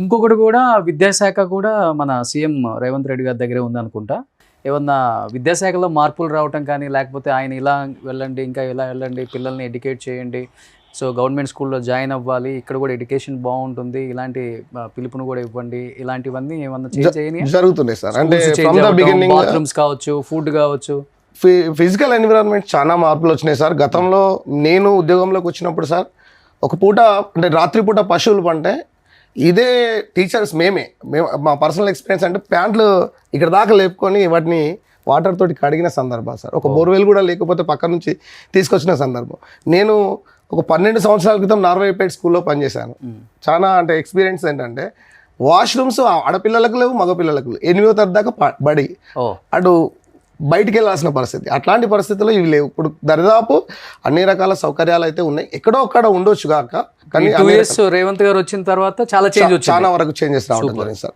ఇంకొకటి కూడా విద్యాశాఖ కూడా మన సీఎం రేవంత్ రెడ్డి గారి దగ్గరే ఉందనుకుంటా. ఏమన్నా విద్యాశాఖలో మార్పులు రావటం కానీ, లేకపోతే ఆయన ఇలా వెళ్ళండి, ఇంకా ఇలా వెళ్ళండి, పిల్లల్ని ఎడ్యుకేట్ చేయండి, సో గవర్నమెంట్ స్కూల్లో జాయిన్ అవ్వాలి, ఇక్కడ కూడా ఎడ్యుకేషన్ బాగుంటుంది, ఇలాంటి పిలుపును కూడా ఇవ్వండి, ఇలాంటివన్నీ ఏమన్నా చేయని జరుగుతున్నాయి సార్. అంటే ఫ్రమ్ ద బిగినింగ్ బాత్రూమ్స్ కావచ్చు, ఫుడ్ కావచ్చు, ఫిజికల్ ఎన్విరాన్మెంట్ చాలా మార్పులు వచ్చినాయి సార్. గతంలో నేను ఉద్యోగంలోకి వచ్చినప్పుడు సార్, ఒక పూట అంటే రాత్రిపూట పశువులు పంటే ఇదే టీచర్స్ మేము మా పర్సనల్ ఎక్స్పీరియన్స్ అంటే ప్యాంట్లు ఇక్కడ దాకా లేపుకొని వాటిని వాటర్ తోటి కడిగిన సందర్భం సార్. ఒక బోర్వెల్ కూడా లేకపోతే పక్క నుంచి తీసుకొచ్చిన సందర్భం. నేను ఒక 12 సంవత్సరాల క్రితం నార్వేపేట్ స్కూల్లో పనిచేశాను. చాలా అంటే ఎక్స్పీరియన్స్ ఏంటంటే వాష్రూమ్స్ ఆడపిల్లలకు లేవు, మగపిల్లలకు లేవు. 8వ తరగతి దాకా బడి, అటు బయటికి వెళ్ళాల్సిన పరిస్థితి. అట్లాంటి పరిస్థితుల్లో ఇవి లేవు. ఇప్పుడు దరిదాపు అన్ని రకాల సౌకర్యాలు అయితే ఉన్నాయి. ఎక్కడో ఒక్కడ ఉండొచ్చు కాక, కానీ రేవంత్ గారు వచ్చిన తర్వాత చాలా చేంజ్ వచ్చింది, చాలా వరకు చేంజెస్ రావడం జరిగింది సార్.